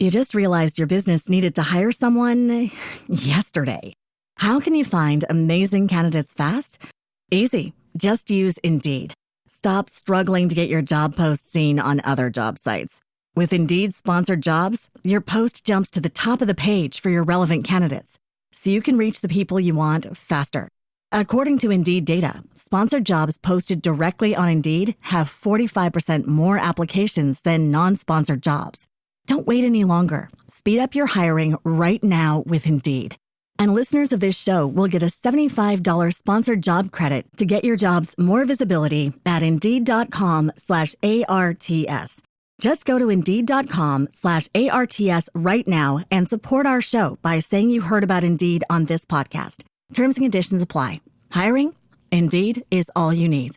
You just realized your business needed to hire someone yesterday. How can you find amazing candidates fast? Easy. Just use Indeed. Stop struggling to get your job post seen on other job sites. With Indeed sponsored jobs, your post jumps to the top of the page for your relevant candidates, so you can reach the people you want faster. According to Indeed data, sponsored jobs posted directly on Indeed have 45% more applications than non-sponsored jobs. Don't wait any longer. Speed up your hiring right now with Indeed. And listeners of this show will get a $75 sponsored job credit to get your jobs more visibility at Indeed.com/ARTS. Just go to Indeed.com/ARTS right now and support our show by saying you heard about Indeed on this podcast. Terms and conditions apply. Hiring? Indeed is all you need.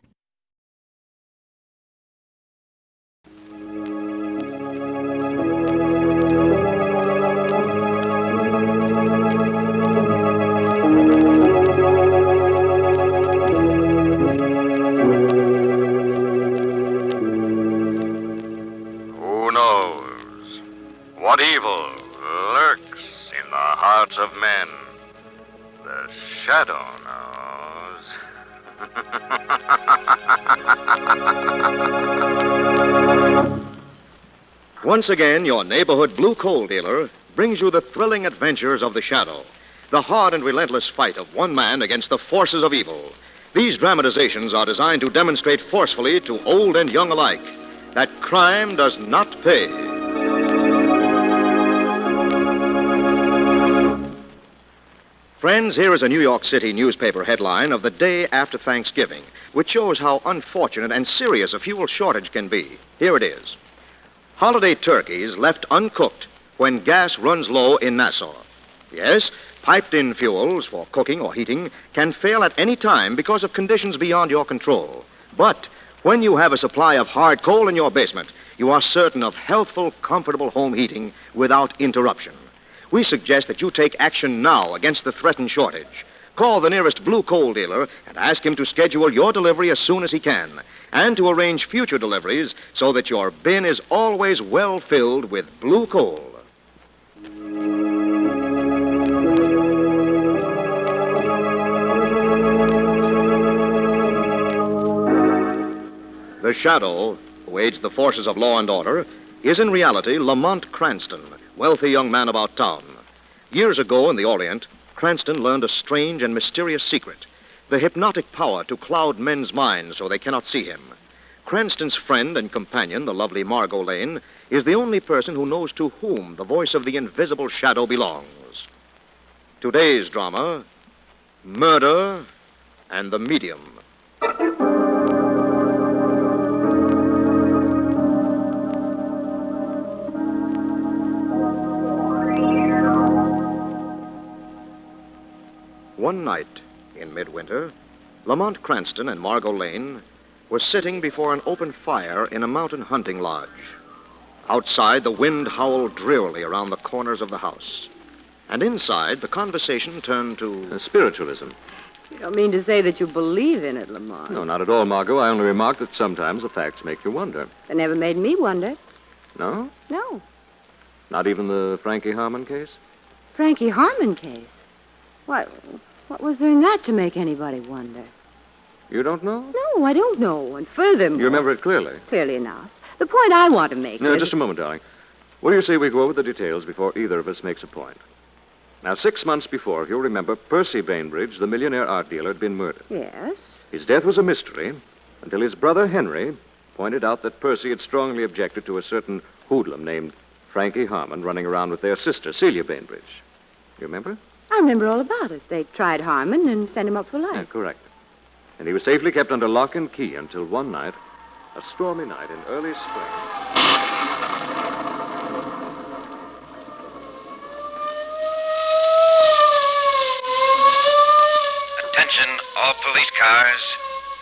What evil lurks in the hearts of men? The shadow knows. Once again, your neighborhood blue coal dealer brings you the thrilling adventures of the Shadow, the hard and relentless fight of one man against the forces of evil. These dramatizations are designed to demonstrate forcefully to old and young alike that crime does not pay. Friends, here is a New York City newspaper headline of the day after Thanksgiving, which shows how unfortunate and serious a fuel shortage can be. Here it is. Holiday turkeys left uncooked when gas runs low in Nassau. Yes, piped-in fuels for cooking or heating can fail at any time because of conditions beyond your control. But when you have a supply of hard coal in your basement, you are certain of healthful, comfortable home heating without interruption. We suggest that you take action now against the threatened shortage. Call the nearest blue coal dealer and ask him to schedule your delivery as soon as he can, and to arrange future deliveries so that your bin is always well filled with blue coal. The Shadow, who aids the forces of law and order, is in reality Lamont Cranston, wealthy young man about town. Years ago in the Orient, Cranston learned a strange and mysterious secret, the hypnotic power to cloud men's minds so they cannot see him. Cranston's friend and companion, the lovely Margot Lane, is the only person who knows to whom the voice of the invisible Shadow belongs. Today's drama, Murder and the Medium. One night in midwinter, Lamont Cranston and Margot Lane were sitting before an open fire in a mountain hunting lodge. Outside, the wind howled drearily around the corners of the house. And inside, the conversation turned to spiritualism. You don't mean to say that you believe in it, Lamont. No, not at all, Margot. I only remark that sometimes the facts make you wonder. They never made me wonder. No? No. Not even the Frankie Harmon case? Frankie Harmon case? Why, what was there in that to make anybody wonder? You don't know? No, I don't know. And furthermore... You remember it clearly? Clearly enough. The point I want to make No, is... just a moment, darling. What do you say we go over the details before either of us makes a point? Now, 6 months before, if you'll remember, Percy Bainbridge, the millionaire art dealer, had been murdered. Yes? His death was a mystery until his brother Henry pointed out that Percy had strongly objected to a certain hoodlum named Frankie Harmon running around with their sister, Celia Bainbridge. You remember? I remember all about it. They tried Harmon and sent him up for life. Yeah, correct. And he was safely kept under lock and key until one night, a stormy night in early spring. Attention, all police cars.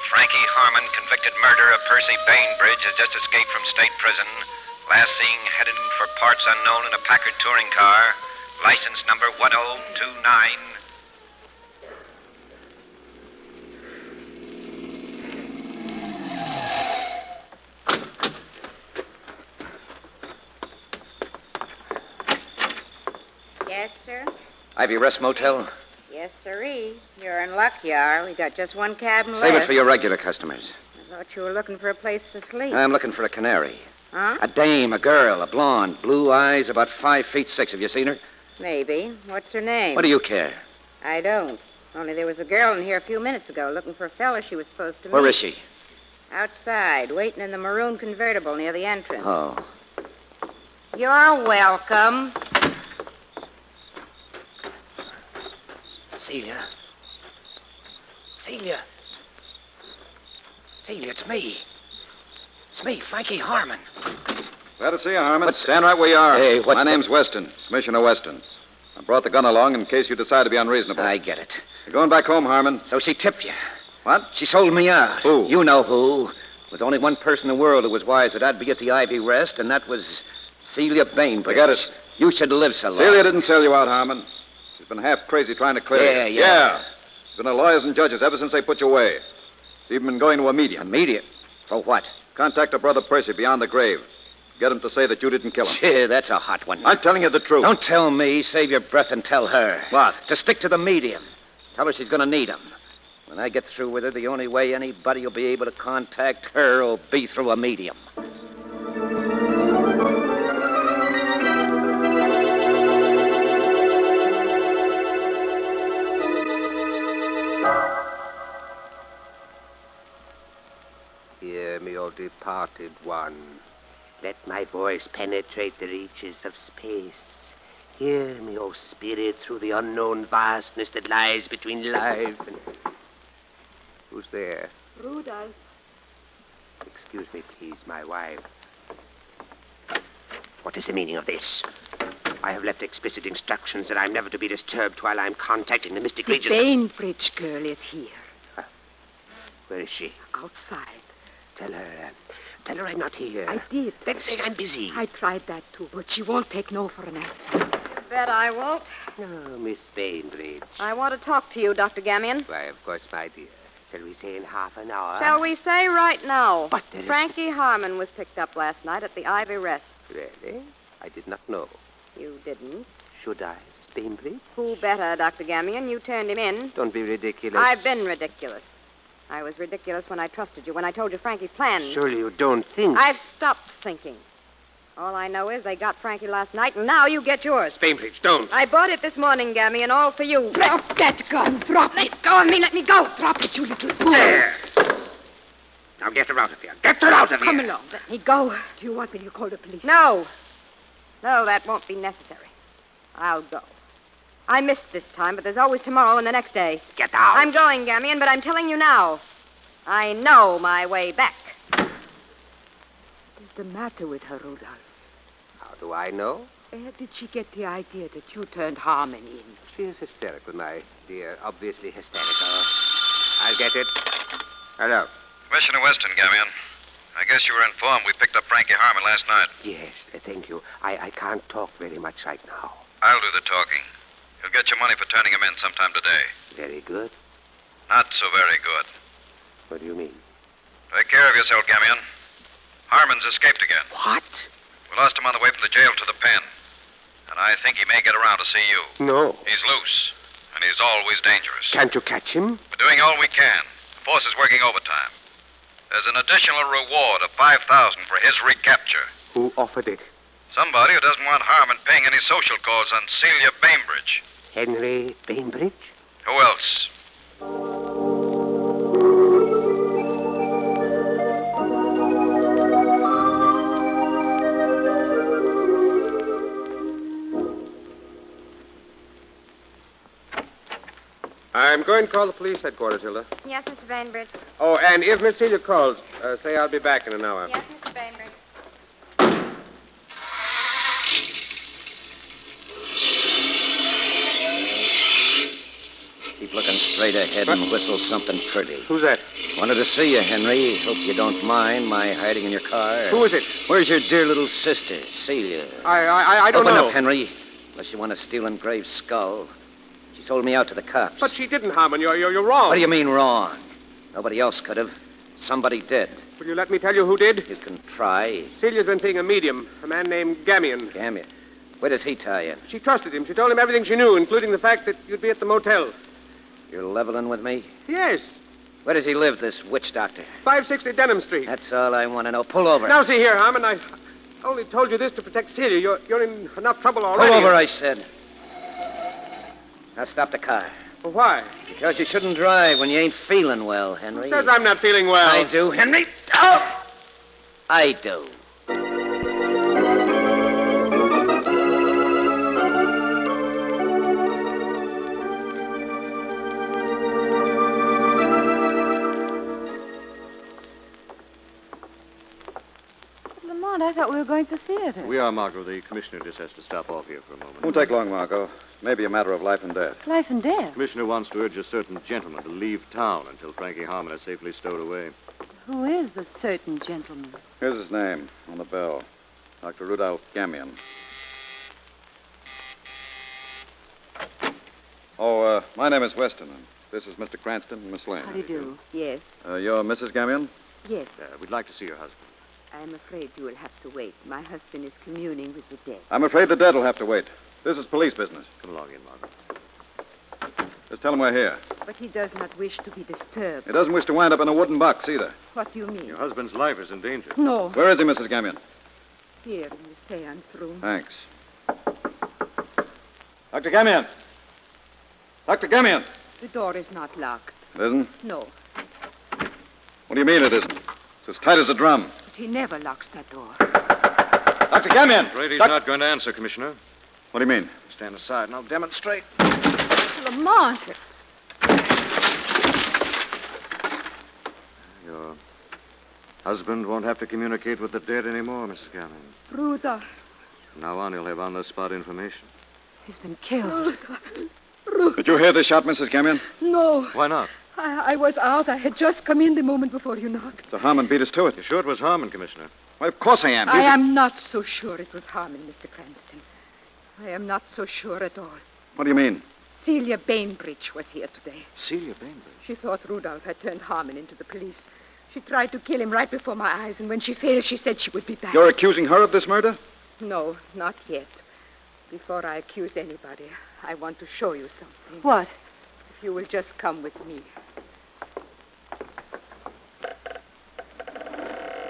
Frankie Harmon, convicted murderer of Percy Bainbridge, has just escaped from state prison. Last seen headed for parts unknown in a Packard touring car. License number 1029. Yes, sir. Ivy Rest Motel? Yes, sirree. You're in luck, you are. We got just one cabin left. Save it for your regular customers. I thought you were looking for a place to sleep. I'm looking for a canary. Huh? A dame, a girl, a blonde, blue eyes, about 5'6". Have you seen her? Maybe. What's her name? What do you care? I don't. Only there was a girl in here a few minutes ago looking for a fella she was supposed to meet. Where is she? Outside, waiting in the maroon convertible near the entrance. Oh. You're welcome. Celia. Celia. Celia, it's me. It's me, Frankie Harmon. Glad to see you, Harmon. Stand right where you are. Hey, what... My name's Weston, Commissioner Weston. I brought the gun along in case you decide to be unreasonable. I get it. You're going back home, Harmon. So she tipped you. What? She sold me out. Who? You know who. There's only one person in the world who was wise that I'd be at the Ivy Rest, and that was Celia Bainbridge. Forget it. You should live so long. Celia didn't sell you out, Harmon. She's been half crazy trying to clear you. Yeah. She's been to lawyers and judges ever since they put you away. She's even been going to a medium. A medium? For what? Contact her brother Percy beyond the grave. Get him to say that you didn't kill him. Yeah, that's a hot one. I'm telling you the truth. Don't tell me. Save your breath and tell her. What? To stick to the medium. Tell her she's going to need him. When I get through with her, the only way anybody will be able to contact her will be through a medium. Hear me, O departed one. Let my voice penetrate the reaches of space. Hear me, O spirit, through the unknown vastness that lies between life and... Who's there? Rudolph. Excuse me, please, my wife. What is the meaning of this? I have left explicit instructions that I'm never to be disturbed while I'm contacting the mystic The regions. Bainbridge girl is here. Where is she? Outside. Tell her I'm not here. I did. Then say I'm busy. I tried that, too, but she won't take no for an answer. Bet I won't. No, Miss Bainbridge. I want to talk to you, Dr. Gamion. Why, of course, my dear. Shall we say in half an hour? Shall we say right now? But there is... Frankie Harmon was picked up last night at the Ivy Rest. Really? I did not know. You didn't? Should I, Miss Bainbridge? Who better, Dr. Gamion? You turned him in. Don't be ridiculous. I've been ridiculous. I was ridiculous when I trusted you, when I told you Frankie's plan. Surely you don't think... I've stopped thinking. All I know is they got Frankie last night, and now you get yours. Bainbridge, don't. I bought it this morning, Gammy, and all for you. Drop that gun. Drop it. Let go of me. Let me go. Drop it, you little fool. There. Now get her out of here. Get her out of here. Come along. Let me go. Do you want me to call the police? No. No, that won't be necessary. I'll go. I missed this time, but there's always tomorrow and the next day. Get out. I'm going, Gamion, but I'm telling you now. I know my way back. What's the matter with her, Rudolph? How do I know? Where did she get the idea that you turned Harmon in? She is hysterical, my dear. Obviously hysterical. I'll get it. Hello. Commissioner Weston, Gamion. I guess you were informed we picked up Frankie Harmon last night. Yes, thank you. I can't talk very much right now. I'll do the talking. You'll get your money for turning him in sometime today. Very good. Not so very good. What do you mean? Take care of yourself, Gamion. Harmon's escaped again. What? We lost him on the way from the jail to the pen. And I think he may get around to see you. No. He's loose, and he's always dangerous. Can't you catch him? We're doing all we can. The force is working overtime. There's an additional reward of $5,000 for his recapture. Who offered it? Somebody who doesn't want Harmon paying any social calls on Celia Bainbridge. Henry Bainbridge? Who else? I'm going to call the police headquarters, Hilda. Yes, Mr. Bainbridge. Oh, and if Miss Celia calls, say I'll be back in an hour. Yes, Mr. Bainbridge. Keep looking straight ahead and whistle something pretty. Who's that? Wanted to see you, Henry. Hope you don't mind my hiding in your car. Who is it? Where's your dear little sister, Celia? I don't Open know. up, Henry. Unless you want to steal Engrave's skull. She sold me out to the cops. But she didn't, Harmon. You're wrong. What do you mean wrong? Nobody else could have. Somebody did. Will you let me tell you who did? You can try. Celia's been seeing a medium, a man named Gamion. Damn you. Where does he tie in? She trusted him. She told him everything she knew, including the fact that you'd be at the motel. You're leveling with me? Yes. Where does he live, this witch doctor? 560 Denham Street. That's all I want to know. Pull over. Now, see here, Harmon, I only told you this to protect Celia. You're in enough trouble already. Pull over, I said. Now stop the car. Well, why? Because you shouldn't drive when you ain't feeling well, Henry. Who says I'm not feeling well? I do, Henry. Oh! I do. Lamont, I thought we were going to the theater. We are, Margot. The commissioner just has to stop off here for a moment. Won't take long, Marco. Maybe a matter of life and death. Life and death? The commissioner wants to urge a certain gentleman to leave town until Frankie Harmon is safely stowed away. Who is the certain gentleman? Here's his name on the bell. Dr. Rudolph Gamion. Oh, my name is Weston, and this is Mr. Cranston and Miss Lane. How do you do? Yes. You're Mrs. Gamion? Yes. We'd like to see your husband. I'm afraid you will have to wait. My husband is communing with the dead. I'm afraid the dead will have to wait. This is police business. Come along in, Margot. Just tell him we're here. But he does not wish to be disturbed. He doesn't wish to wind up in a wooden box either. What do you mean? Your husband's life is in danger. No. Where is he, Mrs. Gamion? Here in the seance room. Thanks. Dr. Gamion! Dr. Gamion! The door is not locked. It isn't? No. What do you mean it isn't? It's as tight as a drum. But he never locks that door. Dr. Gamion! I'm afraid he's not going to answer, Commissioner. What do you mean? Stand aside and I'll demonstrate. Lamont! Your husband won't have to communicate with the dead anymore, Mrs. Gamion. Rudolph. From now on, he'll have on-the-spot information. He's been killed. Did you hear the shot, Mrs. Gamion? No. Why not? I was out. I had just come in the moment before you knocked. The Harmon beat us to it. You sure it was Harmon, Commissioner? Why, of course I am. I am not so sure it was Harmon, Mr. Cranston. I am not so sure at all. What do you mean? Celia Bainbridge was here today. Celia Bainbridge? She thought Rudolph had turned Harmon into the police. She tried to kill him right before my eyes, and when she failed, she said she would be back. You're accusing her of this murder? No, not yet. Before I accuse anybody, I want to show you something. What? If you will just come with me.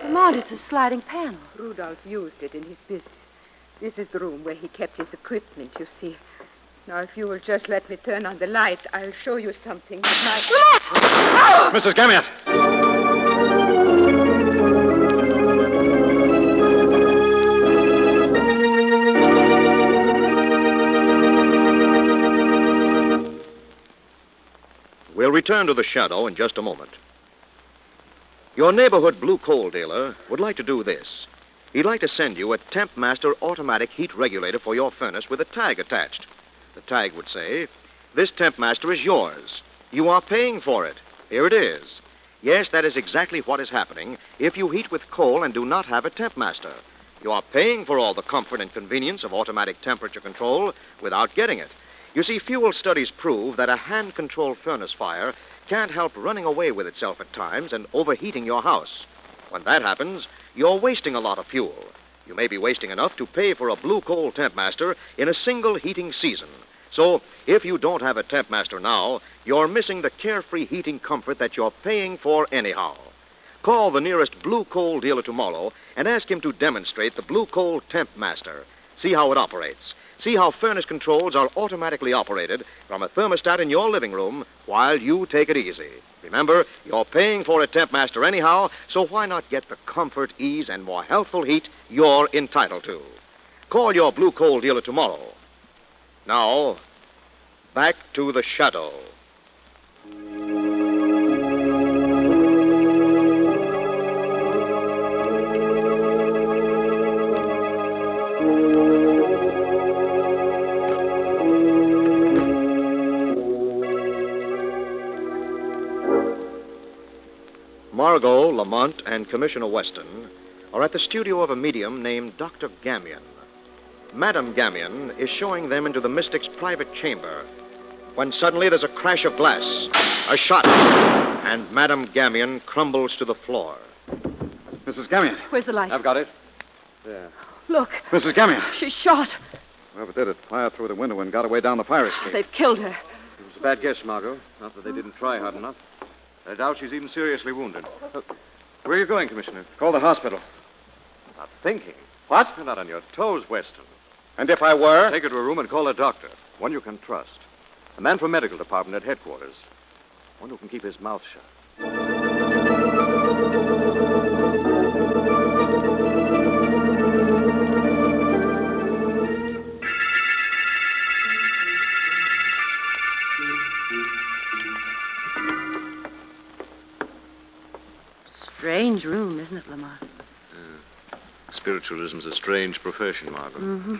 Lamont, it's a sliding panel. Rudolph used it in his business. This is the room where he kept his equipment, you see. Now, if you will just let me turn on the lights, I'll show you something that might... Mrs. Gamion! We'll return to the shadow in just a moment. Your neighborhood blue coal dealer would like to do this. He'd like to send you a Temp Master automatic heat regulator for your furnace with a tag attached. The tag would say, "This Temp Master is yours. You are paying for it. Here it is." Yes, that is exactly what is happening if you heat with coal and do not have a Temp Master. You are paying for all the comfort and convenience of automatic temperature control without getting it. You see, fuel studies prove that a hand-controlled furnace fire can't help running away with itself at times and overheating your house. When that happens, you're wasting a lot of fuel. You may be wasting enough to pay for a blue coal Temp Master in a single heating season. So, if you don't have a Temp Master now, you're missing the carefree heating comfort that you're paying for anyhow. Call the nearest blue coal dealer tomorrow and ask him to demonstrate the blue coal Temp Master. See how it operates. See how furnace controls are automatically operated from a thermostat in your living room while you take it easy. Remember, you're paying for a Temp Master anyhow, so why not get the comfort, ease, and more healthful heat you're entitled to? Call your blue coal dealer tomorrow. Now, back to the shadow. Margot, Lamont, and Commissioner Weston are at the studio of a medium named Dr. Gamion. Madame Gamion is showing them into the mystic's private chamber when suddenly there's a crash of glass, a shot, and Madame Gamion crumbles to the floor. Mrs. Gamion. Where's the light? I've got it. There. Look. Mrs. Gamion. She's shot. Whoever did it fired through the window and got away down the fire escape. They've killed her. It was a bad guess, Margot. Not that they didn't try hard enough. I doubt she's even seriously wounded. Where are you going, Commissioner? Call the hospital. Not thinking. What? You're not on your toes, Weston. And if I were? Take her to a room and call a doctor. One you can trust. A man from medical department at headquarters. One who can keep his mouth shut. Strange room, isn't it, Lamont? Spiritualism's a strange profession, Margot. Mm-hmm.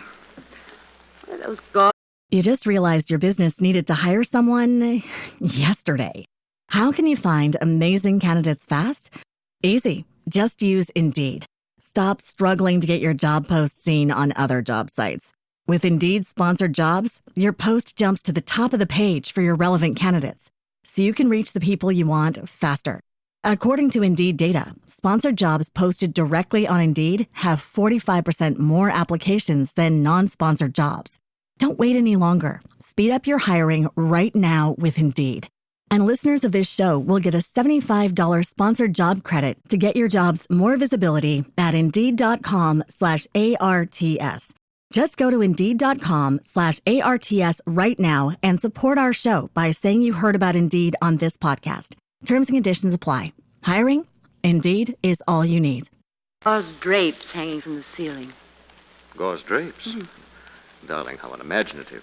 What are those gods? You just realized your business needed to hire someone yesterday. How can you find amazing candidates fast? Easy. Just use Indeed. Stop struggling to get your job post seen on other job sites. With Indeed sponsored jobs, your post jumps to the top of the page for your relevant candidates, so you can reach the people you want faster. According to Indeed data, sponsored jobs posted directly on Indeed have 45% more applications than non-sponsored jobs. Don't wait any longer. Speed up your hiring right now with Indeed. And listeners of this show will get a $75 sponsored job credit to get your jobs more visibility at Indeed.com/ARTS. Just go to Indeed.com/ARTS right now and support our show by saying you heard about Indeed on this podcast. Terms and conditions apply. Hiring? Indeed is all you need. Gauze drapes hanging from the ceiling. Gauze drapes? Darling, how unimaginative.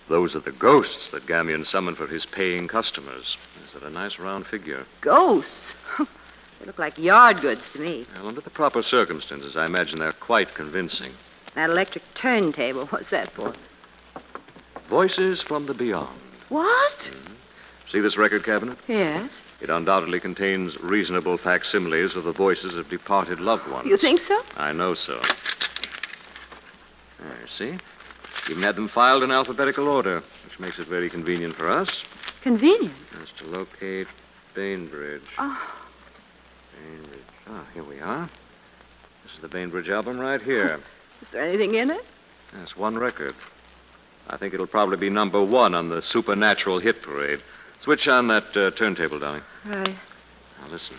Those are the ghosts that Gamion summoned for his paying customers. Is that a nice round figure? Ghosts? They look like yard goods to me. Well, under the proper circumstances, I imagine they're quite convincing. That electric turntable, what's that for? Voices from the beyond. What? See this record cabinet? Yes. It undoubtedly contains reasonable facsimiles of the voices of departed loved ones. You think so? I know so. There, see? Even had them filed in alphabetical order, which makes it very convenient for us. Convenient? Just to locate Bainbridge. Oh. Bainbridge. Ah, here we are. This is the Bainbridge album right here. Is there anything in it? That's one record. I think it'll probably be number one on the supernatural hit parade. Switch on that turntable, darling. Right. Now, listen.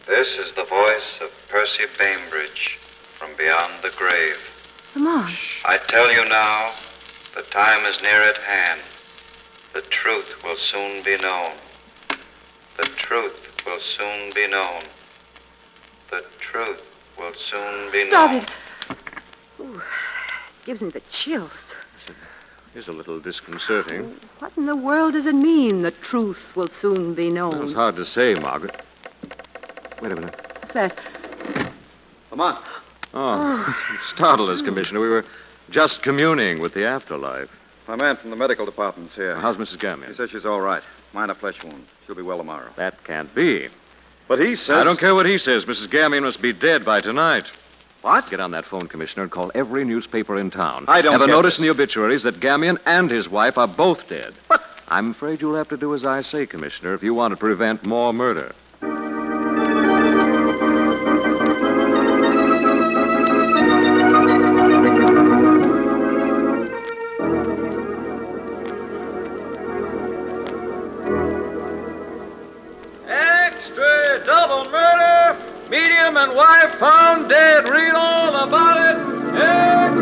This is the voice of Percy Bainbridge from beyond the grave. Come on. I tell you now, the time is near at hand. The truth will soon be known. The truth will soon be known. The truth will soon be Stop known. it. Ooh, gives me the chills. Is a little disconcerting. What in the world does it mean, the truth will soon be known? Well, it's hard to say, Margaret. Wait a minute. What's that? Lamont. Oh, you startled us, Commissioner. We were just communing with the afterlife. My man from the medical department's here. How's Mrs. Gamion? He says she's all right. Minor flesh wound. She'll be well tomorrow. That can't be. But he says... I don't care what he says. Mrs. Gamion must be dead by tonight. What? Get on that phone, Commissioner, and call every newspaper in town. I don't Have a get notice this. in the obituaries that Gamion and his wife are both dead. What? I'm afraid you'll have to do as I say, Commissioner, if you want to prevent more murder. Extra double murder. Medium and wife found dead. Read all about it.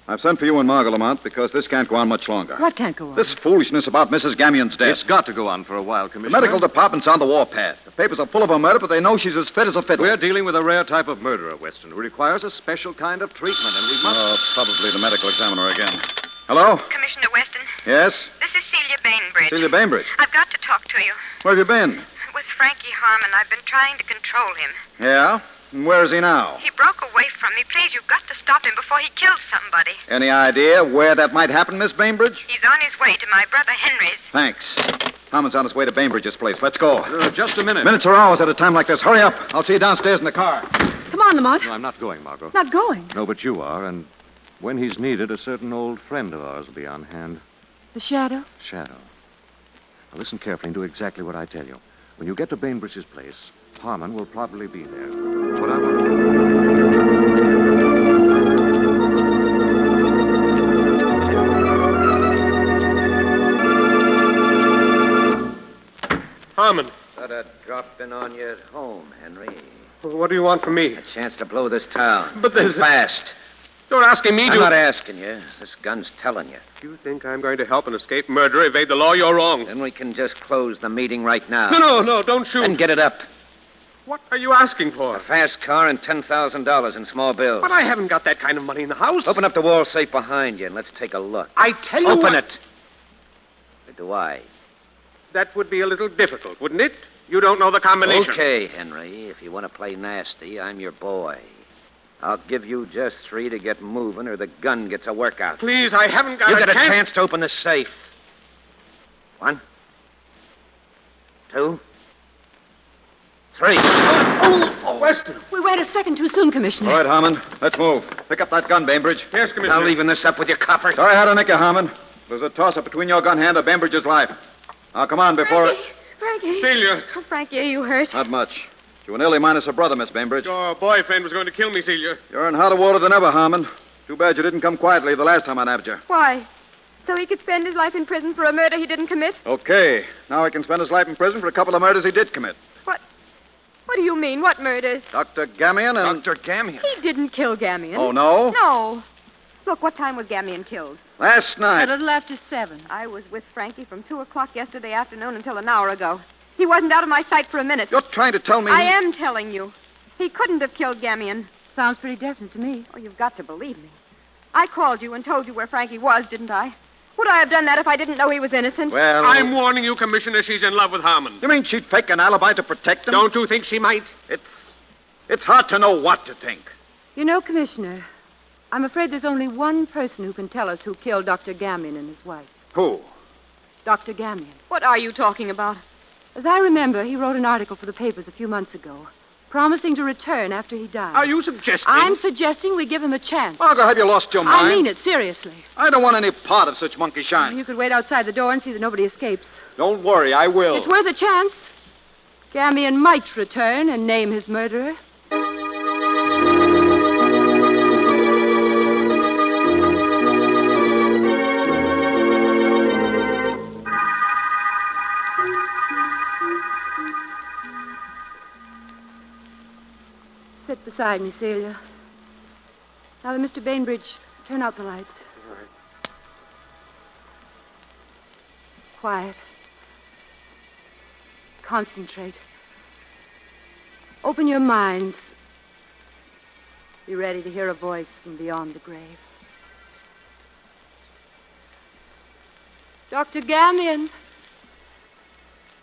I've sent for you and Margot, Lamont, because this can't go on much longer. What can't go on? This foolishness about Mrs. Gamion's death. It's got to go on for a while, The Commissioner. medical department's on the warpath. The papers are full of her murder, but they know she's as fit as a fiddle. We're dealing with a rare type of murderer, Weston, who requires a special kind of treatment, and we must... Probably the medical examiner again. Hello? Commissioner Weston, Yes? this is Celia Bainbridge. Celia Bainbridge. I've got to talk to you. Where have you been? With Frankie Harmon, I've been trying to control him. Yeah? And where is he now? He broke away from me. Please, you've got to stop him before he kills somebody. Any idea where that might happen, Miss Bainbridge? He's on his way to my brother Henry's. Thanks. Harmon's on his way to Bainbridge's place. Let's go. just a minute. Minutes or hours at a time like this. Hurry up. I'll see you downstairs in the car. Come on, Lamont. No, I'm not going, Margot. Not going. No, but you are, and when he's needed, a certain old friend of ours will be on hand. The shadow? Shadow. Now, listen carefully and do exactly what I tell you. When you get to Bainbridge's place, Harmon will probably be there. What I want... Harmon. Thought I'd drop in on you at home, Henry. What do you want from me? A chance to blow this town. But there's... Fast. You're asking me to... I'm not asking you. This gun's telling you. If you think I'm going to help an escaped murderer evade the law, you're wrong. Then we can just close the meeting right now. No, don't shoot. And get it up. What are you asking for? A fast car and $10,000 in small bills. But I haven't got that kind of money in the house. Open up the wall safe behind you and let's take a look. I tell you Open what... it. Or do I? That would be a little difficult, wouldn't it? You don't know the combination. Okay, Henry. If you want to play nasty, I'm your boy. I'll give you just 3 to get moving or the gun gets a workout. Please, I haven't got you a got chance. a chance to open the safe. 1, 2, 3. Weston. We wait a second too soon, Commissioner. All right, Harmon. Let's move. Pick up that gun, Bainbridge. Yes, Commissioner. Now leaving this up with your coppers. Sorry I had to nick you, Harmon. There's a toss-up between your gun hand and Bainbridge's life. Now, come on, before... Frankie. Celia. Oh, Frankie, are you hurt? Not much. You were nearly minus a brother, Miss Bainbridge. Your boyfriend was going to kill me, Celia. You're in hotter water than ever, Harmon. Too bad you didn't come quietly the last time I nabbed you. Why? So he could spend his life in prison for a murder he didn't commit? Okay. Now he can spend his life in prison for a couple of murders he did commit. What do you mean? What murders? Dr. Gamion and... Dr. Gamion? He didn't kill Gamion. Oh, no? No. Look, what time was Gamion killed? Last night. A little after 7. I was with Frankie from 2 o'clock yesterday afternoon until an hour ago. He wasn't out of my sight for a minute. You're trying to tell me... I am telling you. He couldn't have killed Gamion. Sounds pretty definite to me. Oh, you've got to believe me. I called you and told you where Frankie was, didn't I? Would I have done that if I didn't know he was innocent? Well... I'm warning you, Commissioner, she's in love with Harmon. You mean she'd fake an alibi to protect him? Don't you think she might? It's hard to know what to think. You know, Commissioner, I'm afraid there's only one person who can tell us who killed Dr. Gamion and his wife. Who? Dr. Gamion. What are you talking about? As I remember, he wrote an article for the papers a few months ago, promising to return after he died. Are you suggesting... I'm suggesting we give him a chance. Margot, have you lost your mind? I mean it, seriously. I don't want any part of such monkey shine. You could wait outside the door and see that nobody escapes. Don't worry, I will. It's worth a chance. Gamion might return and name his murderer. Sit beside me, Celia. Now, Mr. Bainbridge, turn out the lights. All right. Quiet. Concentrate. Open your minds. Be ready to hear a voice from beyond the grave. Dr. Gamion,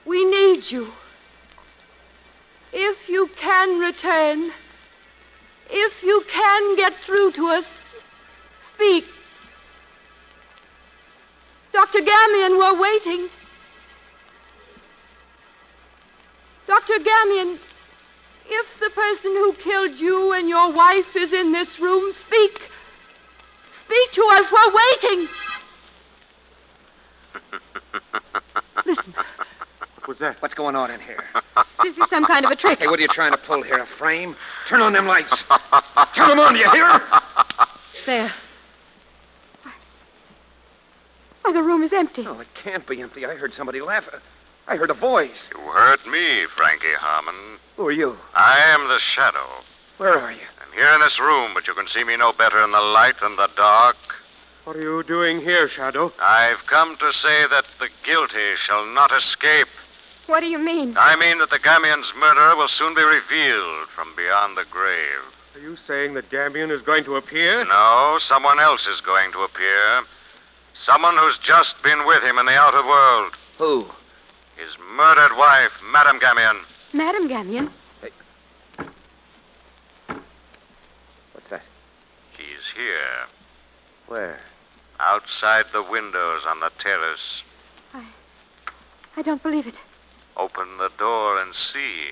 we need you. If you can return, if you can get through to us, speak. Dr. Gamion, we're waiting. Dr. Gamion, if the person who killed you and your wife is in this room, speak. Speak to us. We're waiting. Listen. What was that? What's going on in here? This is some kind of a trick. Hey, what are you trying to pull here? A frame? Turn on them lights. Turn them on, do you hear? There. Why, the room is empty. Oh, it can't be empty. I heard somebody laugh. I heard a voice. You heard me, Frankie Harmon. Who are you? I am the shadow. Where are you? I'm here in this room, but you can see me no better in the light than the dark. What are you doing here, Shadow? I've come to say that the guilty shall not escape. What do you mean? I mean that the Gamion's murderer will soon be revealed from beyond the grave. Are you saying that Gamion is going to appear? No, someone else is going to appear. Someone who's just been with him in the outer world. Who? His murdered wife, Madame Gamion. Madame Gamion? What's that? She's here. Where? Outside the windows on the terrace. I don't believe it. Open the door and see.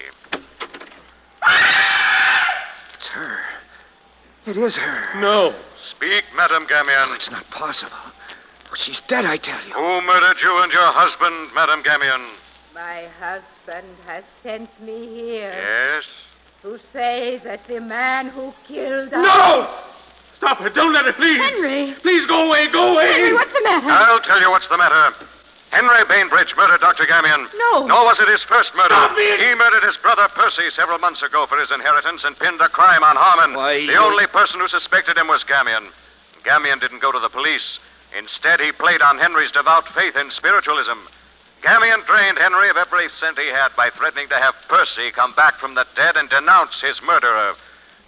It's her. It is her. No. Speak, Madame Gamion. Oh, it's not possible. She's dead, I tell you. Who murdered you and your husband, Madame Gamion? My husband has sent me here. Yes? To say that the man who killed us... No! Stop it. Don't let it, please. Henry! Please go away. Go away. Henry, what's the matter? I'll tell you what's the matter. Henry Bainbridge murdered Dr. Gamion. No. Nor was it his first murder. Stop it! He murdered his brother Percy several months ago for his inheritance and pinned a crime on Harmon. The only person who suspected him was Gamion. Gamion didn't go to the police. Instead, he played on Henry's devout faith in spiritualism. Gamion drained Henry of every cent he had by threatening to have Percy come back from the dead and denounce his murderer.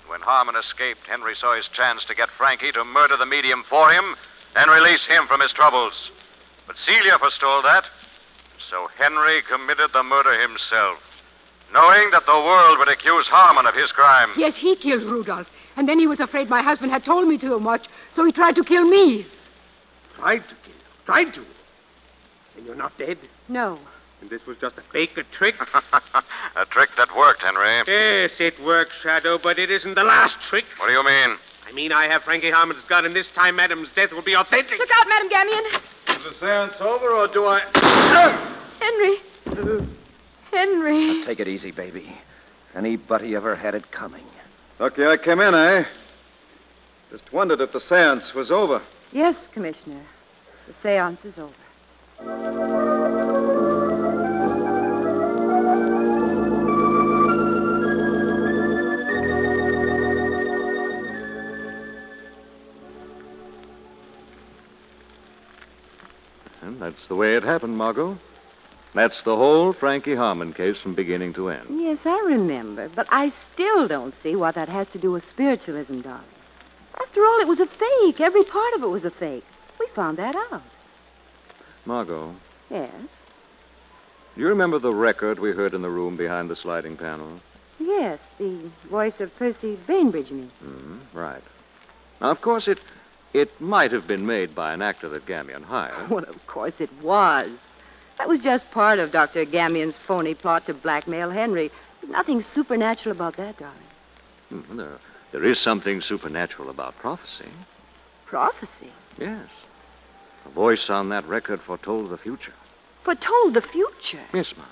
When Harmon escaped, Henry saw his chance to get Frankie to murder the medium for him and release him from his troubles. But Celia forestalled that, so Henry committed the murder himself, knowing that the world would accuse Harmon of his crime. Yes, he killed Rudolph. And then he was afraid my husband had told me too much, so he tried to kill me. Tried to kill. Tried to. And you're not dead? No. And this was just a fake, a trick? A trick that worked, Henry. Yes, it worked, Shadow, but it isn't the last trick. What do you mean? I mean, I have Frankie Harmon's gun, and this time Madam's death will be authentic. Look out, Madam Gamion. Is the seance over, or do I... Henry. Henry. Now, take it easy, baby. Anybody ever had it coming? Lucky I came in, eh? Just wondered if the seance was over. Yes, Commissioner. The seance is over. And that's the way it happened, Margot. That's the whole Frankie Harmon case from beginning to end. Yes, I remember, but I still don't see what that has to do with spiritualism, darling. After all, it was a fake. Every part of it was a fake. We found that out. Margot, Yes? do you remember the record we heard in the room behind the sliding panel? Yes, the voice of Percy Bainbridge, you mean? Right. Now, of course, it might have been made by an actor that Gamion hired. Well, of course it was. That was just part of Dr. Gamion's phony plot to blackmail Henry. There's nothing supernatural about that, darling. There is something supernatural about prophecy. Prophecy? Yes. A voice on that record foretold the future. Foretold the future? Yes, ma'am.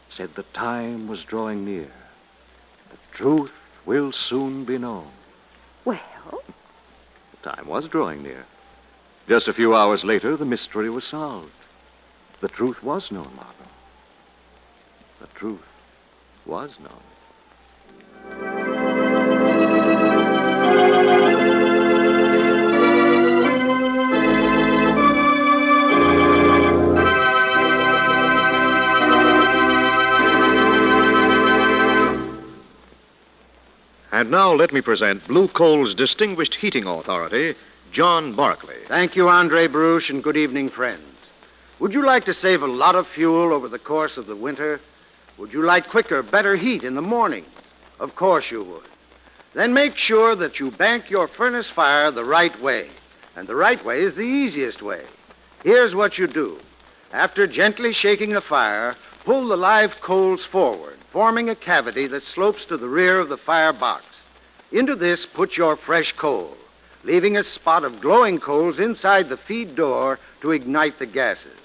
Said the time was drawing near. The truth will soon be known. Well? The time was drawing near. Just a few hours later, the mystery was solved. The truth was known, Margot. The truth was known. And now let me present Blue Coal's distinguished heating authority, John Barclay. Thank you, Andre Baruch, and good evening, friends. Would you like to save a lot of fuel over the course of the winter? Would you like quicker, better heat in the mornings? Of course you would. Then make sure that you bank your furnace fire the right way. And the right way is the easiest way. Here's what you do. After gently shaking the fire, pull the live coals forward, forming a cavity that slopes to the rear of the fire box. Into this, put your fresh coal, leaving a spot of glowing coals inside the feed door to ignite the gases.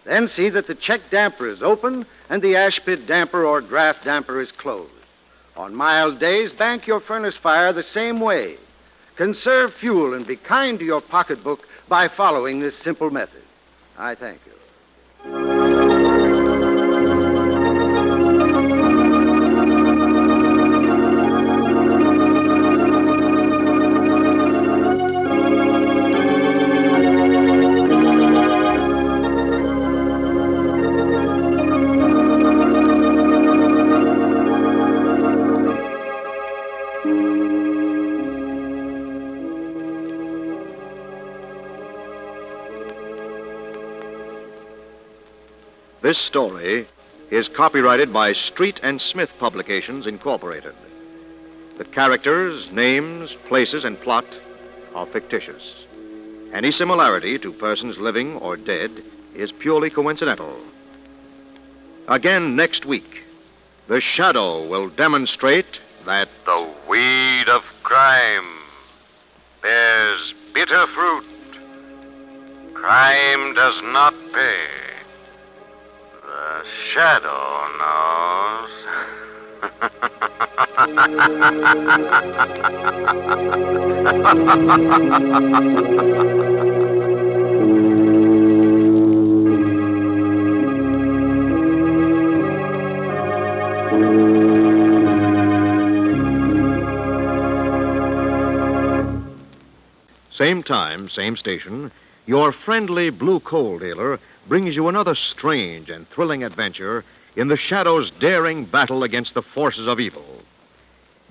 Then see that the check damper is open and the ash pit damper or draft damper is closed. On mild days, bank your furnace fire the same way. Conserve fuel and be kind to your pocketbook by following this simple method. I thank you. This story is copyrighted by Street and Smith Publications, Incorporated. The characters, names, places, and plot are fictitious. Any similarity to persons living or dead is purely coincidental. Again next week, the Shadow will demonstrate that the weed of crime bears bitter fruit. Crime does not pay. The shadow knows. Same time, same station, your friendly blue coal dealer brings you another strange and thrilling adventure in the Shadow's daring battle against the forces of evil.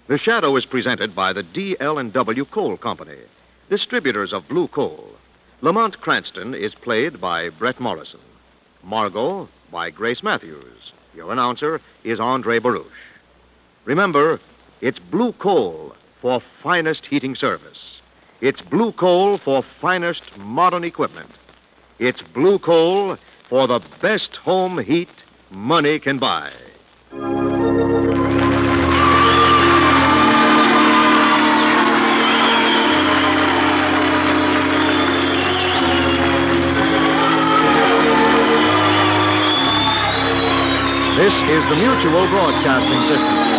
The Shadow is presented by the D.L.&W. Coal Company, distributors of blue coal. Lamont Cranston is played by Brett Morrison. Margot by Grace Matthews. Your announcer is Andre Baruch. Remember, it's blue coal for finest heating service. It's blue coal for finest modern equipment. It's blue coal for the best home heat money can buy. This is the Mutual Broadcasting System.